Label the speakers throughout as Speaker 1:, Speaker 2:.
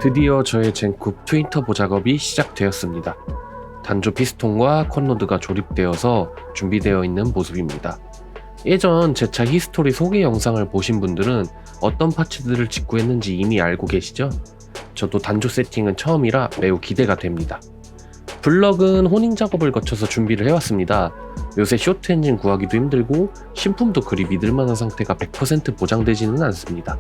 Speaker 1: 드디어 저의 젠쿱 트윈터보 작업이 시작되었습니다. 단조 피스톤과 콘로드가 조립되어서 준비되어 있는 모습입니다. 예전 제 차 히스토리 소개 영상을 보신 분들은 어떤 파츠들을 직구했는지 이미 알고 계시죠? 저도 단조 세팅은 처음이라 매우 기대가 됩니다. 블럭은 호닝 작업을 거쳐서 준비를 해왔습니다. 요새 쇼트 엔진 구하기도 힘들고 신품도 그리 믿을만한 상태가 100% 보장되지는 않습니다.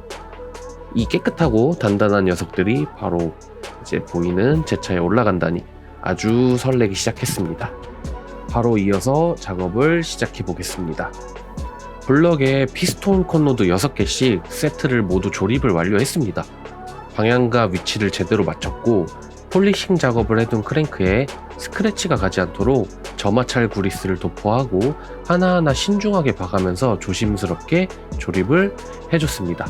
Speaker 1: 이 깨끗하고 단단한 녀석들이 바로 이제 보이는 제 차에 올라간다니 아주 설레기 시작했습니다. 바로 이어서 작업을 시작해 보겠습니다. 블럭에 피스톤 콘로드 6개씩 세트를 모두 조립을 완료했습니다. 방향과 위치를 제대로 맞췄고 폴리싱 작업을 해둔 크랭크에 스크래치가 가지 않도록 점화찰 구리스를 도포하고 하나하나 신중하게 봐가면서 조심스럽게 조립을 해줬습니다.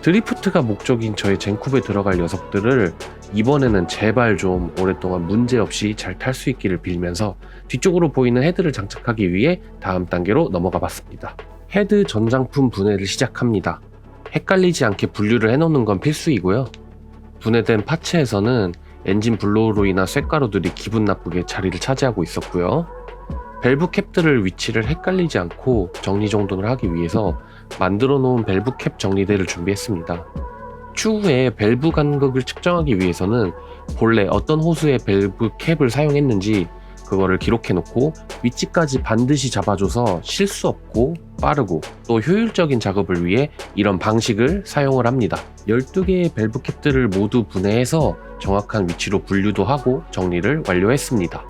Speaker 1: 드리프트가 목적인 저의 젠쿱에 들어갈 녀석들을 이번에는 제발 좀 오랫동안 문제없이 잘 탈 수 있기를 빌면서 뒤쪽으로 보이는 헤드를 장착하기 위해 다음 단계로 넘어가 봤습니다. 헤드 전장품 분해를 시작합니다. 헷갈리지 않게 분류를 해놓는 건 필수이고요. 분해된 파츠에서는 엔진 블로우로 인한 쇳가루들이 기분 나쁘게 자리를 차지하고 있었고요. 밸브 캡들을 위치를 헷갈리지 않고 정리정돈을 하기 위해서 만들어 놓은 밸브 캡 정리대를 준비했습니다. 추후에 밸브 간극을 측정하기 위해서는 본래 어떤 호수의 밸브 캡을 사용했는지 그거를 기록해 놓고 위치까지 반드시 잡아줘서 실수 없고 빠르고 또 효율적인 작업을 위해 이런 방식을 사용을 합니다. 12개의 밸브 캡들을 모두 분해해서 정확한 위치로 분류도 하고 정리를 완료했습니다.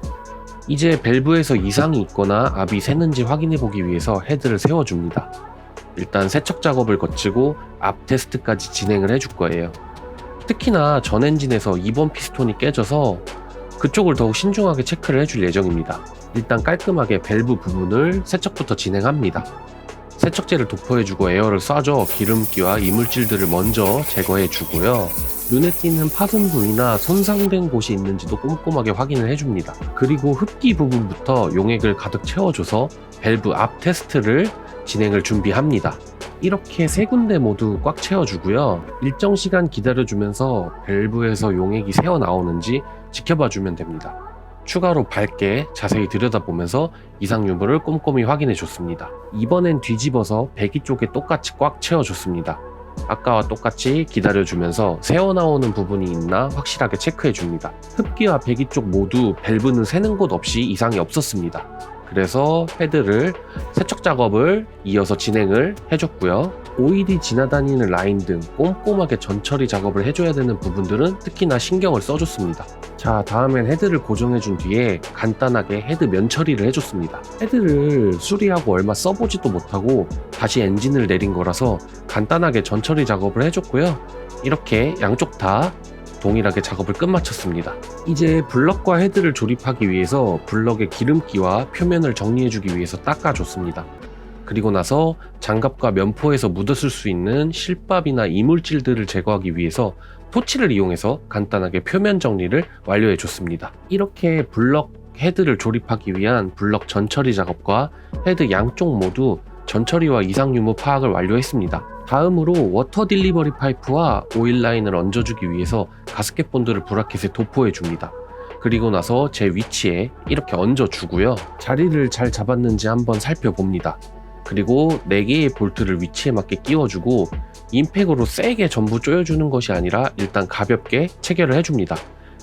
Speaker 1: 이제 밸브에서 이상이 있거나 압이 새는지 확인해 보기 위해서 헤드를 세워줍니다. 일단 세척 작업을 거치고 압 테스트까지 진행을 해줄 거예요. 특히나 전 엔진에서 2번 피스톤이 깨져서 그쪽을 더욱 신중하게 체크를 해줄 예정입니다. 일단 깔끔하게 밸브 부분을 세척부터 진행합니다. 세척제를 도포해주고 에어를 쏴줘 기름기와 이물질들을 먼저 제거해주고요. 눈에 띄는 파손 부위나 손상된 곳이 있는지도 꼼꼼하게 확인을 해줍니다. 그리고 흡기 부분부터 용액을 가득 채워줘서 밸브 압 테스트를 진행을 준비합니다. 이렇게 세 군데 모두 꽉 채워주고요. 일정 시간 기다려주면서 밸브에서 용액이 새어나오는지 지켜봐주면 됩니다. 추가로 밝게 자세히 들여다보면서 이상 유무를 꼼꼼히 확인해줬습니다. 이번엔 뒤집어서 배기 쪽에 똑같이 꽉 채워줬습니다. 아까와 똑같이 기다려주면서 새어나오는 부분이 있나 확실하게 체크해줍니다. 흡기와 배기 쪽 모두 밸브는 새는 곳 없이 이상이 없었습니다. 그래서 헤드를 세척 작업을 이어서 진행을 해줬고요. 오일이 지나다니는 라인 등 꼼꼼하게 전처리 작업을 해줘야 되는 부분들은 특히나 신경을 써줬습니다. 자, 다음엔 헤드를 고정해준 뒤에 간단하게 헤드 면 처리를 해줬습니다. 헤드를 수리하고 얼마 써보지도 못하고 다시 엔진을 내린 거라서 간단하게 전처리 작업을 해줬고요. 이렇게 양쪽 다 동일하게 작업을 끝마쳤습니다. 이제 블럭과 헤드를 조립하기 위해서 블럭의 기름기와 표면을 정리해주기 위해서 닦아줬습니다. 그리고 나서 장갑과 면포에서 묻었을 수 있는 실밥이나 이물질들을 제거하기 위해서 토치를 이용해서 간단하게 표면 정리를 완료해줬습니다. 이렇게 블럭 헤드를 조립하기 위한 블럭 전처리 작업과 헤드 양쪽 모두 전처리와 이상 유무 파악을 완료했습니다. 다음으로 워터 딜리버리 파이프와 오일 라인을 얹어주기 위해서 가스켓 본드를 브라켓에 도포해줍니다. 그리고 나서 제 위치에 이렇게 얹어주고요. 자리를 잘 잡았는지 한번 살펴봅니다. 그리고 4개의 볼트를 위치에 맞게 끼워주고 임팩으로 세게 전부 조여주는 것이 아니라 일단 가볍게 체결을 해줍니다.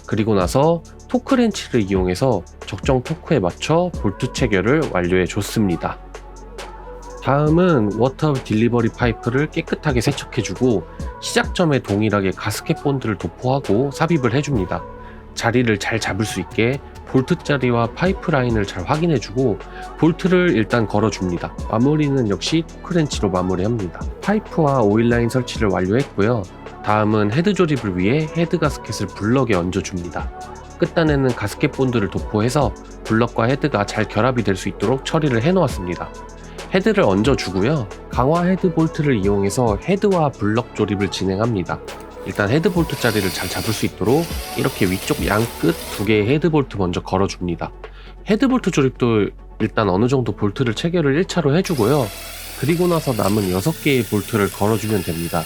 Speaker 1: 그리고 나서 토크렌치를 이용해서 적정 토크에 맞춰 볼트 체결을 완료해줬습니다. 다음은 워터 딜리버리 파이프를 깨끗하게 세척해주고 시작점에 동일하게 가스켓 본드를 도포하고 삽입을 해줍니다. 자리를 잘 잡을 수 있게 볼트 자리와 파이프 라인을 잘 확인해주고 볼트를 일단 걸어줍니다. 마무리는 역시 토크렌치로 마무리합니다. 파이프와 오일 라인 설치를 완료했고요. 다음은 헤드 조립을 위해 헤드 가스켓을 블럭에 얹어줍니다. 끝단에는 가스켓 본드를 도포해서 블럭과 헤드가 잘 결합이 될 수 있도록 처리를 해놓았습니다. 헤드를 얹어주고요. 강화 헤드 볼트를 이용해서 헤드와 블럭 조립을 진행합니다. 일단 헤드 볼트 자리를 잘 잡을 수 있도록 이렇게 위쪽 양끝 2개의 헤드 볼트 먼저 걸어줍니다. 헤드 볼트 조립도 일단 어느 정도 볼트를 체결을 1차로 해주고요. 그리고 나서 남은 6개의 볼트를 걸어주면 됩니다.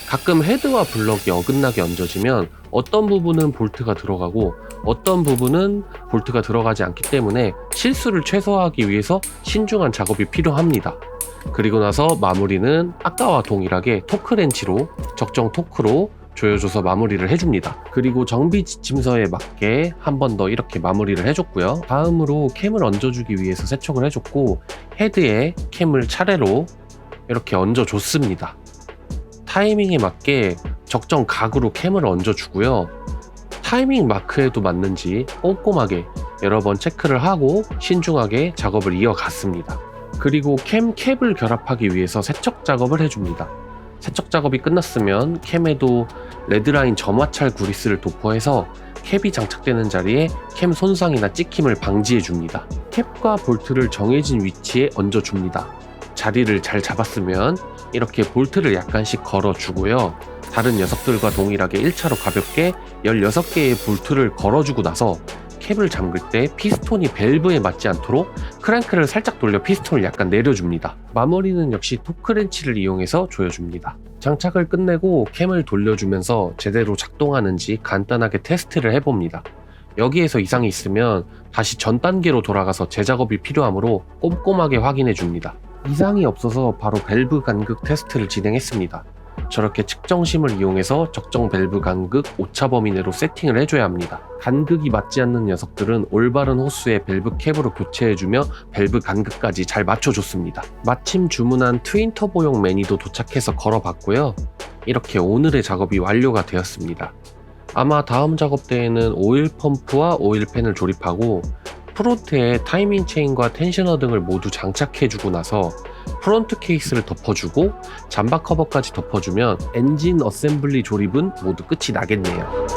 Speaker 1: 가끔 헤드와 블럭이 어긋나게 얹어지면 어떤 부분은 볼트가 들어가고 어떤 부분은 볼트가 들어가지 않기 때문에 실수를 최소화하기 위해서 신중한 작업이 필요합니다. 그리고 나서 마무리는 아까와 동일하게 토크렌치로 적정 토크로 조여줘서 마무리를 해줍니다. 그리고 정비 지침서에 맞게 한 번 더 이렇게 마무리를 해줬고요. 다음으로 캠을 얹어주기 위해서 세척을 해줬고 헤드에 캠을 차례로 이렇게 얹어줬습니다. 타이밍에 맞게 적정 각으로 캠을 얹어주고요. 타이밍 마크에도 맞는지 꼼꼼하게 여러 번 체크를 하고 신중하게 작업을 이어갔습니다. 그리고 캠 캡을 결합하기 위해서 세척 작업을 해줍니다. 세척 작업이 끝났으면 캠에도 레드라인 점화찰 구리스를 도포해서 캡이 장착되는 자리에 캠 손상이나 찍힘을 방지해줍니다. 캡과 볼트를 정해진 위치에 얹어줍니다. 자리를 잘 잡았으면 이렇게 볼트를 약간씩 걸어주고요. 다른 녀석들과 동일하게 1차로 가볍게 16개의 볼트를 걸어주고 나서 캡을 잠글 때 피스톤이 밸브에 맞지 않도록 크랭크를 살짝 돌려 피스톤을 약간 내려줍니다. 마무리는 역시 토크렌치를 이용해서 조여줍니다. 장착을 끝내고 캠을 돌려주면서 제대로 작동하는지 간단하게 테스트를 해봅니다. 여기에서 이상이 있으면 다시 전 단계로 돌아가서 재작업이 필요하므로 꼼꼼하게 확인해 줍니다. 이상이 없어서 바로 밸브 간극 테스트를 진행했습니다. 저렇게 측정심을 이용해서 적정 밸브 간극 오차 범위 내로 세팅을 해줘야 합니다. 간극이 맞지 않는 녀석들은 올바른 호수에 밸브 캡으로 교체해주며 밸브 간극까지 잘 맞춰줬습니다. 마침 주문한 트윈 터보용 매니도 도착해서 걸어봤고요. 이렇게 오늘의 작업이 완료가 되었습니다. 아마 다음 작업 때에는 오일 펌프와 오일팬을 조립하고 프론트에 타이밍 체인과 텐셔너 등을 모두 장착해주고 나서 프론트 케이스를 덮어주고 잠바 커버까지 덮어주면 엔진 어셈블리 조립은 모두 끝이 나겠네요.